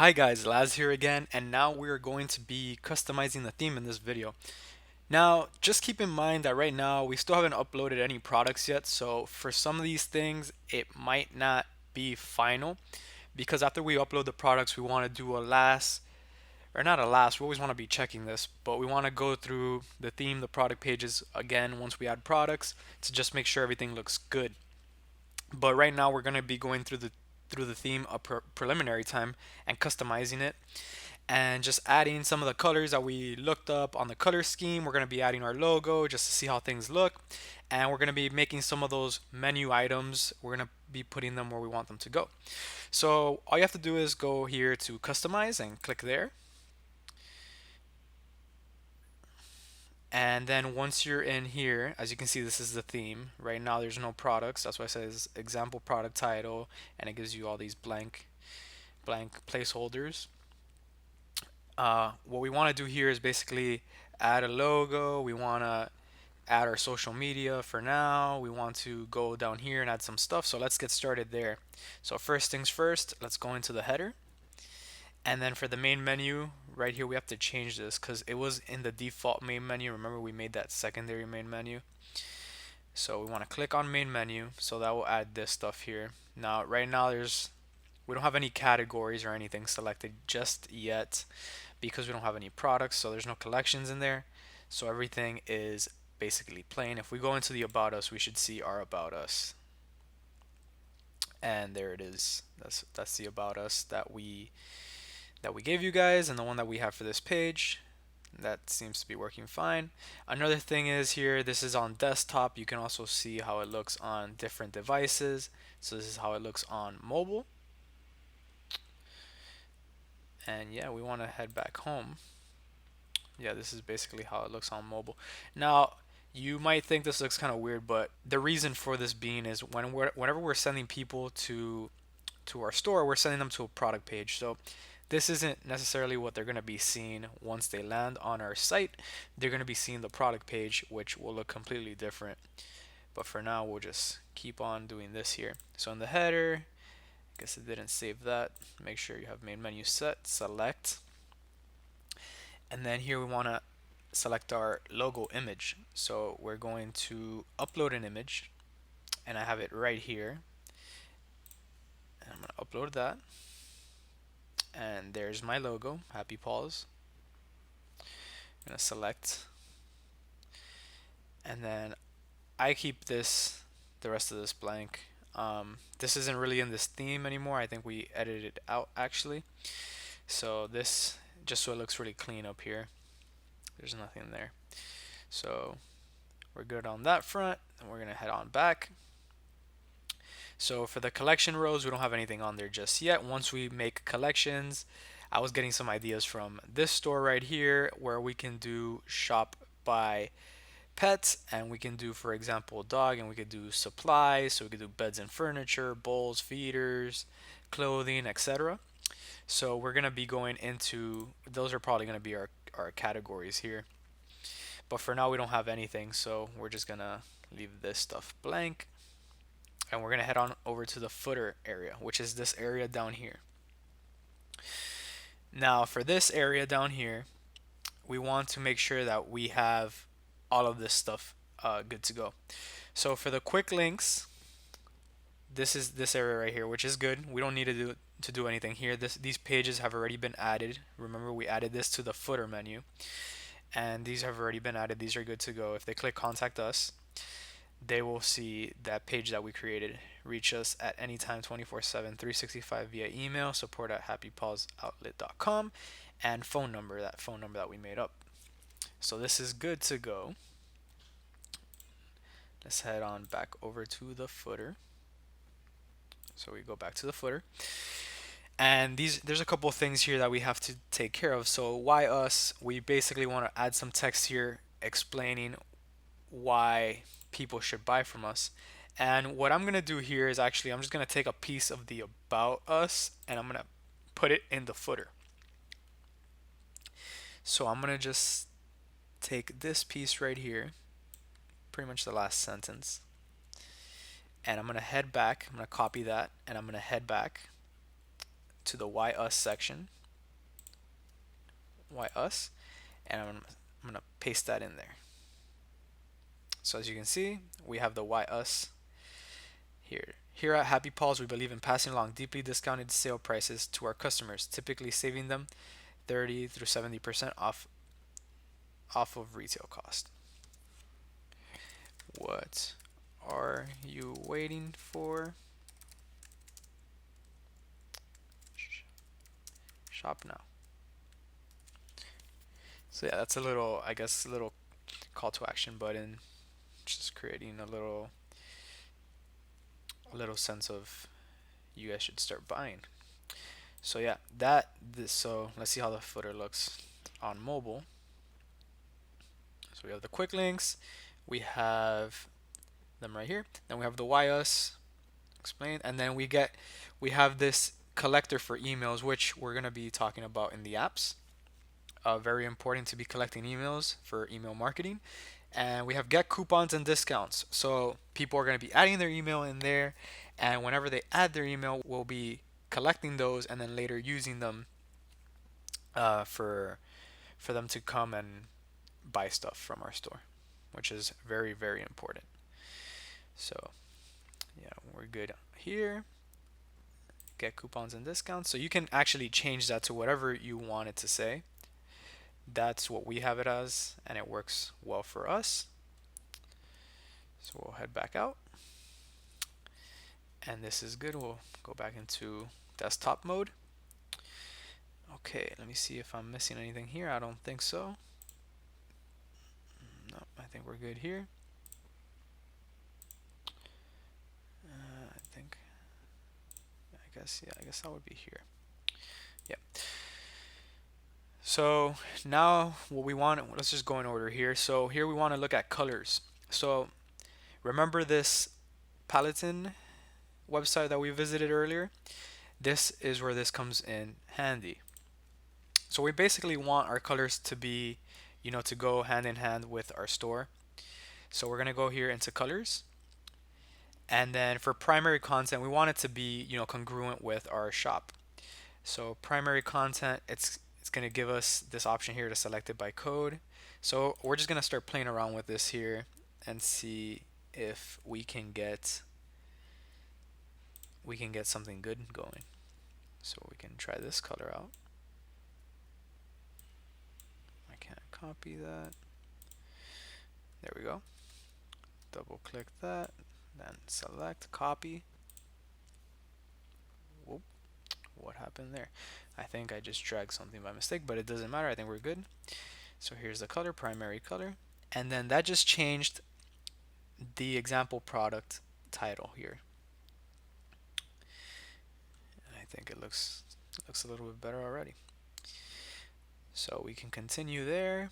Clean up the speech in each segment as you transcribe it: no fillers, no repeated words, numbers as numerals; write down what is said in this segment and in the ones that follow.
Hi guys, Laz here again, and now we're going to be customizing the theme in this video. Now, just keep in mind that right now we still haven't uploaded any products yet, so for some of these things it might not be final because after we upload the products we want to do a last, or not a last, we always want to be checking this, but we want to go through the theme, the product pages again once we add products to just make sure everything looks good. But right now we're going to be going through the theme a preliminary time and customizing it and just adding some of the colors that we looked up on the color scheme. We're going to be adding our logo just to see how things look, and we're going to be making some of those menu items. We're going to be putting them where we want them to go. So all you have to do is go here to customize and click there. And then once you're in here, as you can see, this is the theme. Right now there's no products. That's why it says example product title, and it gives you all these blank placeholders. What we want to do here is basically add a logo. We want to add our social media for now. We want to go down here and add some stuff. So let's get started there. So first things first, let's go into the header. And then for the main menu, right here we have to change this because it was in the default main menu. Remember we made that secondary main menu. So we want to click on main menu. So that will add this stuff here. Now right now we don't have any categories or anything selected just yet because we don't have any products, so there's no collections in there. So everything is basically plain. If we go into the about us, we should see our about us. And there it is. That's the about us that we gave you guys and the one that we have for this page. That seems to be working fine. Another thing is here, this is on desktop. You can also see how it looks on different devices. So this is how it looks on mobile. And yeah, we want to head back home. Yeah, this is basically how it looks on mobile. Now, you might think this looks kind of weird, but the reason for this being is whenever we're sending people to our store, we're sending them to a product page. So this isn't necessarily what they're going to be seeing once they land on our site. They're going to be seeing the product page, which will look completely different. But for now, we'll just keep on doing this here. So in the header, I guess it didn't save that. Make sure you have main menu set, select. And then here we want to select our logo image. So we're going to upload an image, and I have it right here. And I'm going to upload that. And there's my logo, Happy Paws. I'm going to select. And then I keep the rest of this blank. This isn't really in this theme anymore. I think we edited it out actually. So this, just so it looks really clean up here, there's nothing there. So we're good on that front, and we're gonna head on back. So for the collection rows, we don't have anything on there just yet. Once we make collections, I was getting some ideas from this store right here where we can do shop by pets, and we can do, for example, dog, and we could do supplies. So we could do beds and furniture, bowls, feeders, clothing, etc. So we're gonna be going into, those are probably gonna be our categories here. But for now we don't have anything, so we're just gonna leave this stuff blank. And we're gonna head on over to the footer area, which is this area down here. Now for this area down here, we want to make sure that we have all of this stuff good to go. So for the quick links, this is this area right here, which is good. We don't need to do anything here. These pages have already been added. Remember, we added this to the footer menu, and these have already been added. These are good to go. If they click contact us, they will see that page that we created. Reach us at anytime 24/7 365 via email, support at happypawsoutlet.com, and phone number, that phone number that we made up. So this is good to go. Let's head on back over to the footer. So we go back to the footer. And there's a couple of things here that we have to take care of. So why us? We basically want to add some text here explaining why people should buy from us. And what I'm going to do here is actually I'm just going to take a piece of the about us and I'm going to put it in the footer. So I'm going to just take this piece right here, pretty much the last sentence, and I'm going to head back. I'm going to copy that and I'm going to head back to the Why Us section, Why Us, and I'm gonna paste that in there. So as you can see, we have the Why Us here. Here at Happy Paws, we believe in passing along deeply discounted sale prices to our customers, typically saving them 30 through 70% off of retail cost. What are you waiting for? Shop now. So yeah, that's a little, I guess, a little call to action button, just creating a little sense of you guys should start buying. So yeah, so let's see how the footer looks on mobile. So we have the quick links, we have them right here. Then we have the Why Us explained, and then we have this collector for emails, which we're gonna be talking about in the apps. Very important to be collecting emails for email marketing. And we have get coupons and discounts. So people are going to be adding their email in there, and whenever they add their email, we'll be collecting those and then later using them for them to come and buy stuff from our store, which is very, very important. So yeah, we're good here. Get coupons and discounts. So you can actually change that to whatever you want it to say. That's what we have it as, and it works well for us. So we'll head back out, and this is good. We'll go back into desktop mode. Okay, let me see if I'm missing anything here. I don't think so. No, I think we're good here. I guess that would be here. Yeah. So now what we want, let's just go in order here. So here we want to look at colors. So remember this Paladin website that we visited earlier? This is where this comes in handy. So we basically want our colors to be, to go hand in hand with our store. So we're going to go here into colors. And then for primary content, we want it to be, congruent with our shop. So primary content, it's going to give us this option here to select it by code. So we're just going to start playing around with this here and see if we can get something good going. So we can try this color out. I can't copy that. There we go. Double click that, then select copy. Whoop. What happened there? I think I just dragged something by mistake, but it doesn't matter. I think we're good. So here's the color, primary color, and then that just changed the example product title here. And I think it looks a little bit better already. So we can continue there.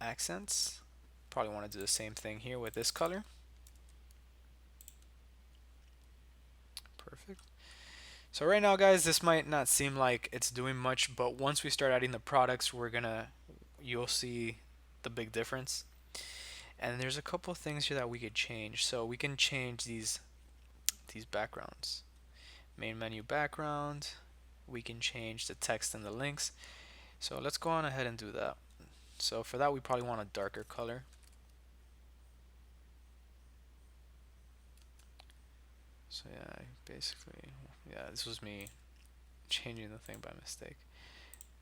Accents. Probably want to do the same thing here with this color. Perfect. So right now, guys, this might not seem like it's doing much, but once we start adding the products, you'll see the big difference. And there's a couple things here that we could change. So we can change these backgrounds. Main menu background. We can change the text and the links. So let's go on ahead and do that. So for that, we probably want a darker color. So yeah, basically, this was me changing the thing by mistake.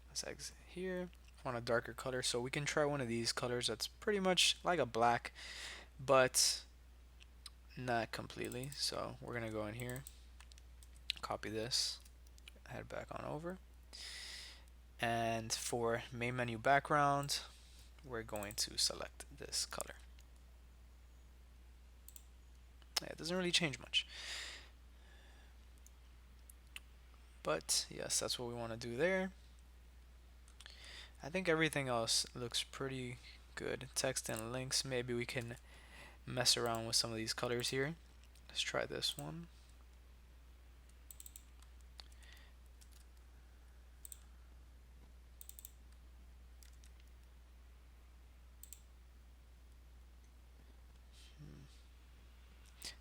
Let's exit here. I want a darker color, so we can try one of these colors that's pretty much like a black, but not completely. So we're gonna go in here, copy this, head back on over, and for main menu background, we're going to select this color. It doesn't really change much, but yes, that's what we want to do there. I think everything else looks pretty good. Text and links, maybe we can mess around with some of these colors here. Let's try this one.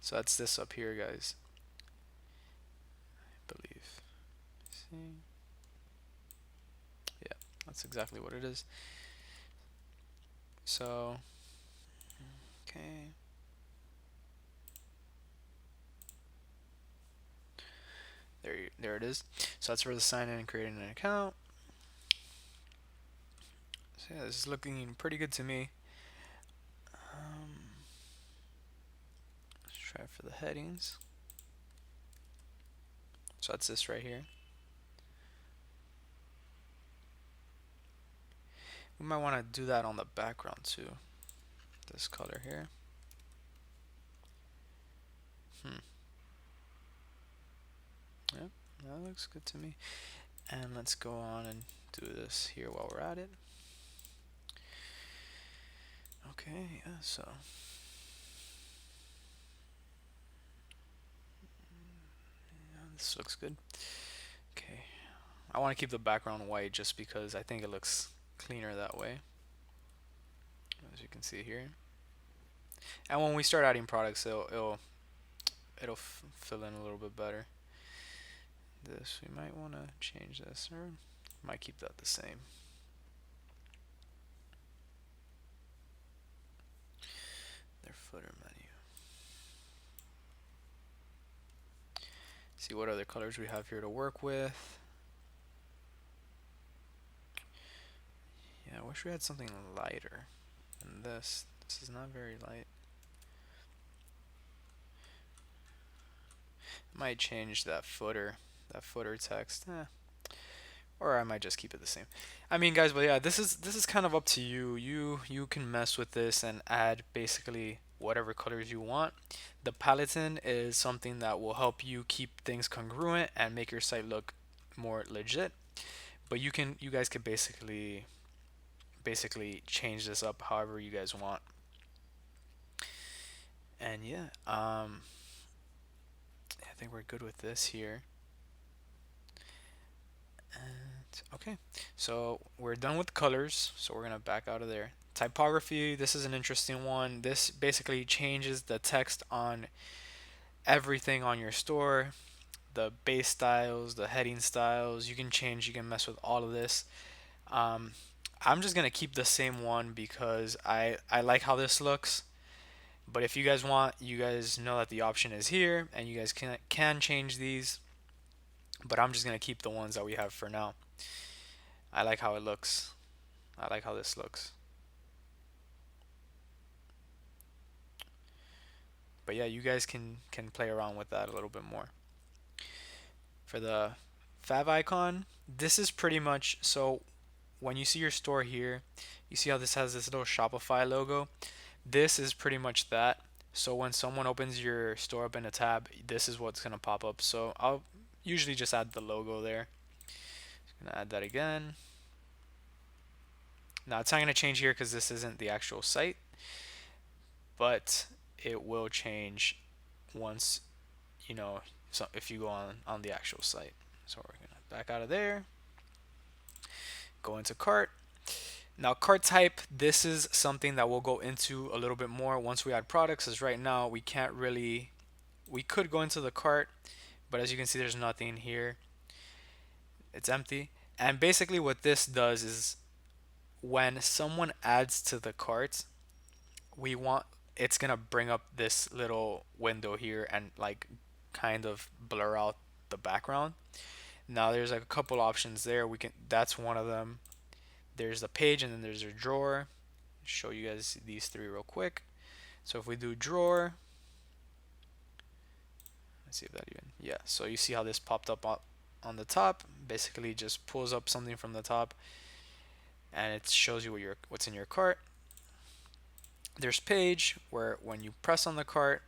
So that's this up here, guys. I believe. See? Yeah, that's exactly what it is. So, okay. There it is. So that's for the sign in and creating an account. So yeah, this is looking pretty good to me. Let's try for the headings. So that's this right here. We might want to do that on the background too. This color here. Hmm. Yep, that looks good to me. And let's go on and do this here while we're at it. Okay, yeah, so yeah, this looks good. Okay, I want to keep the background white just because I think it looks cleaner that way, as you can see here. And when we start adding products, it'll fill in a little bit better. This, we might want to change this, or might keep that the same. Their footer menu. See what other colors we have here to work with. Yeah, I wish we had something lighter than this. This is not very light. Might change that footer text. Or I might just keep it the same. I mean, guys, but yeah, this is kind of up to you. You can mess with this and add basically whatever colors you want. The paletting is something that will help you keep things congruent and make your site look more legit. But you guys could basically change this up however you guys want. And yeah, I think we're good with this here. And okay, so we're done with colors, so we're gonna back out of there. Typography, this is an interesting one. This basically changes the text on everything on your store, the base styles, the heading styles. You can mess with all of this. Um, I'm just gonna keep the same one because I like how this looks. But if you guys want, you guys know that the option is here, and you guys can change these. But I'm just gonna keep the ones that we have for now. I like how it looks. I like how this looks. But yeah, you guys can play around with that a little bit more. For the fav icon, this is pretty much so when you see your store here, you see how this has this little Shopify logo. This is pretty much that. So when someone opens your store up in a tab, this is what's gonna pop up. So I'll usually just add the logo there. Gonna add that again. Now it's not gonna change here because this isn't the actual site, but it will change once so if you go on the actual site. So we're gonna back out of there, go into cart. Now cart type, this is something that we'll go into a little bit more once we add products, as right now we can't really, we could go into the cart, but as you can see there's nothing here, it's empty. And basically what this does is when someone adds to the cart, we want, it's gonna bring up this little window here and like kind of blur out the background. Now there's like a couple options there. We can, that's one of them. There's the page and then there's a drawer. Show you guys these three real quick. So if we do drawer, let's see if that even, yeah. So you see how this popped up on the top. Basically just pulls up something from the top and it shows you what's in your cart. There's page, where when you press on the cart,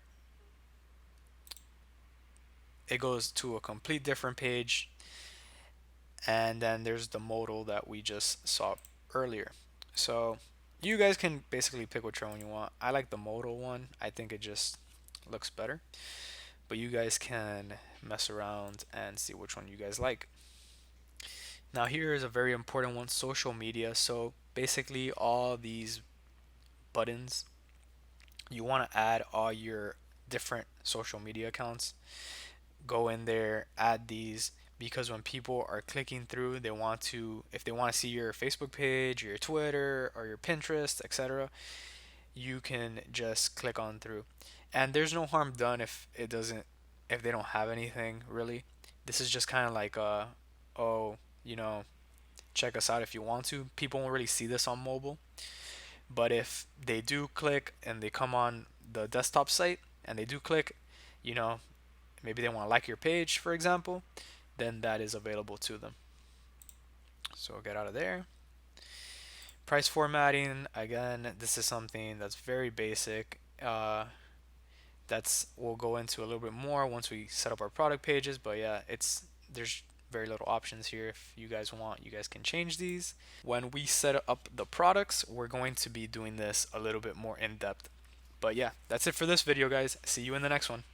it goes to a complete different page. And then there's the modal that we just saw earlier. So you guys can basically pick whichever one you want. I like the modal one. I think it just looks better. But you guys can mess around and see which one you guys like. Now here is a very important one, social media. So basically all these buttons, you want to add all your different social media accounts. Go in there, add these. because when people are clicking through, they want to, if they want to see your Facebook page, your Twitter, or your Pinterest, etc., you can just click on through. And there's no harm done if they don't have anything really. This is just kind of like oh, you know, check us out if you want to. People won't really see this on mobile, but if they do click and they come on the desktop site and they do click, you know, maybe they want to like your page, for example, then that is available to them. So I'll get out of there. Price formatting, again, this is something that's very basic. That's we'll go into a little bit more once we set up our product pages. But yeah, there's very little options here. If you guys want, you guys can change these. When we set up the products, we're going to be doing this a little bit more in depth. But yeah, that's it for this video, guys. See you in the next one.